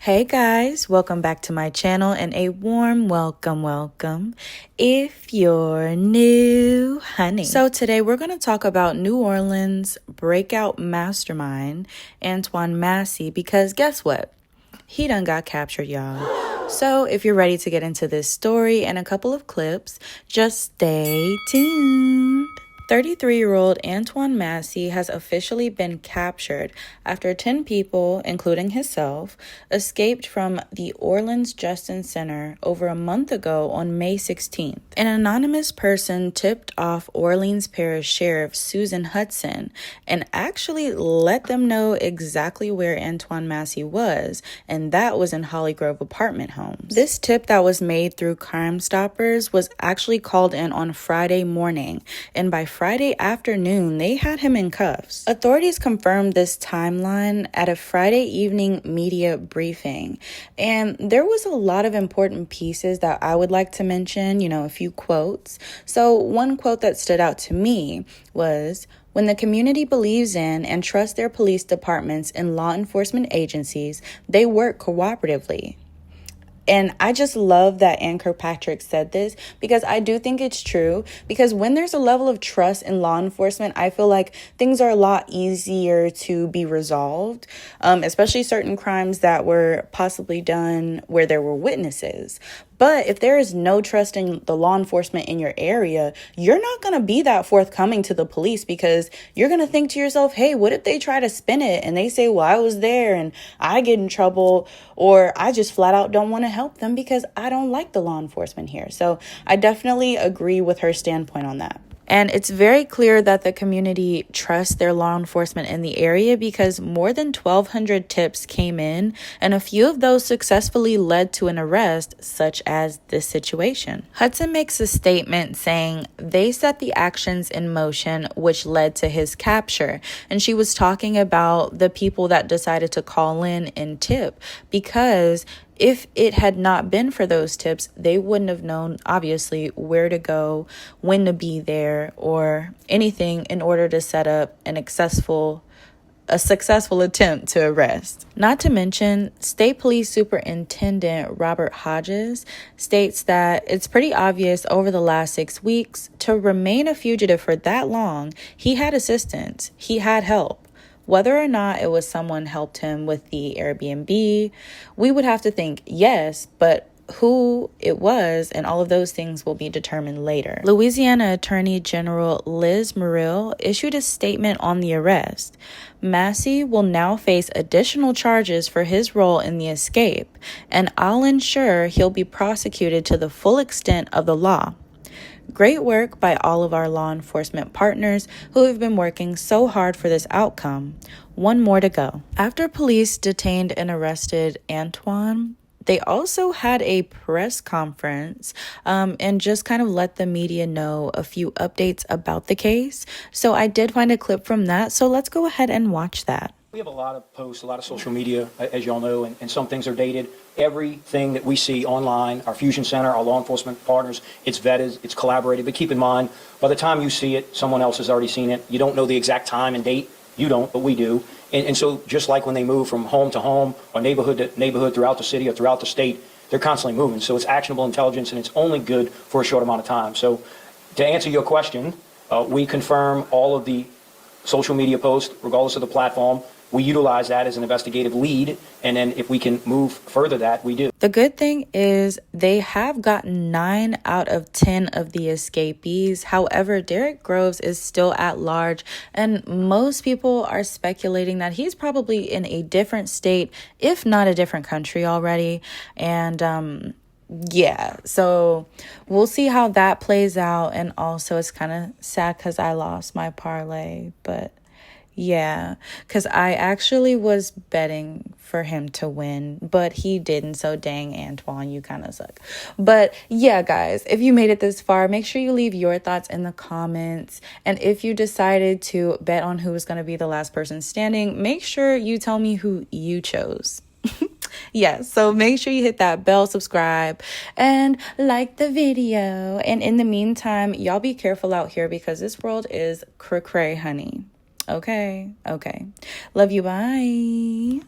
Hey guys, welcome back to my channel and a warm welcome if you're new, honey. So today we're going to talk about New Orleans breakout mastermind, Antoine Massey, because guess what? He done got captured, y'all. So if you're ready to get into this story and a couple of clips, just stay tuned. 33-year-old Antoine Massey has officially been captured after 10 people, including himself, escaped from the Orleans Justice Center over a month ago on May 16th. An anonymous person tipped off Orleans Parish Sheriff Susan Hudson and actually let them know exactly where Antoine Massey was, and that was in Hollygrove apartment homes. This tip that was made through Crime Stoppers was actually called in on Friday morning, and by Friday afternoon, they had him in cuffs. Authorities confirmed this timeline at a Friday evening media briefing, and there was a lot of important pieces that I would like to mention, a few quotes. So one quote that stood out to me was, "When the community believes in and trusts their police departments and law enforcement agencies, they work cooperatively." And I just love that Ann Kirkpatrick said this because I do think it's true. Because when there's a level of trust in law enforcement, I feel like things are a lot easier to be resolved, especially certain crimes that were possibly done where there were witnesses. But if there is no trust in the law enforcement in your area, you're not going to be that forthcoming to the police because you're going to think to yourself, hey, what if they try to spin it and they say, well, I was there and I get in trouble, or I just flat out don't want to help them because I don't like the law enforcement here. So I definitely agree with her standpoint on that. And it's very clear that the community trusts their law enforcement in the area because more than 1,200 tips came in, and a few of those successfully led to an arrest, such as this situation. Hudson makes a statement saying they set the actions in motion which led to his capture. And she was talking about the people that decided to call in and tip, because if it had not been for those tips, they wouldn't have known, obviously, where to go, when to be there, or anything in order to set up a successful attempt to arrest. Not to mention, State Police Superintendent Robert Hodges states that it's pretty obvious over the last 6 weeks, to remain a fugitive for that long, he had assistance, he had help. Whether or not it was someone helped him with the Airbnb, we would have to think yes, but who it was and all of those things will be determined later. Louisiana Attorney General Liz Muriel issued a statement on the arrest. Massey will now face additional charges for his role in the escape, and I'll ensure he'll be prosecuted to the full extent of the law. Great work by all of our law enforcement partners who have been working so hard for this outcome. One more to go. After police detained and arrested Antoine, they also had a press conference and just kind of let the media know a few updates about the case. So I did find a clip from that. So let's go ahead and watch that. We have a lot of posts, a lot of social media, as y'all know, and some things are dated. Everything that we see online, our Fusion Center, our law enforcement partners, it's vetted, it's collaborated. But keep in mind, by the time you see it, someone else has already seen it. You don't know the exact time and date. You don't, but we do. And so just like when they move from home to home or neighborhood to neighborhood throughout the city or throughout the state, they're constantly moving. So it's actionable intelligence, and it's only good for a short amount of time. So to answer your question, we confirm all of the social media posts, regardless of the platform. We utilize that as an investigative lead, and then if we can move further that, we do. The good thing is they have gotten 9 out of 10 of the escapees. However, Derek Groves is still at large, and most people are speculating that he's probably in a different state, if not a different country already. And yeah, so we'll see how that plays out. And also it's kind of sad because I lost my parlay, but yeah, because I actually was betting for him to win, but he didn't. So dang, Antoine, you kind of suck. But yeah, guys, if you made it this far, make sure you leave your thoughts in the comments. And if you decided to bet on who was going to be the last person standing, make sure you tell me who you chose. Yeah, so make sure you hit that bell, subscribe, and like the video. And in the meantime, y'all be careful out here because this world is cray-cray, honey. Okay. Love you. Bye.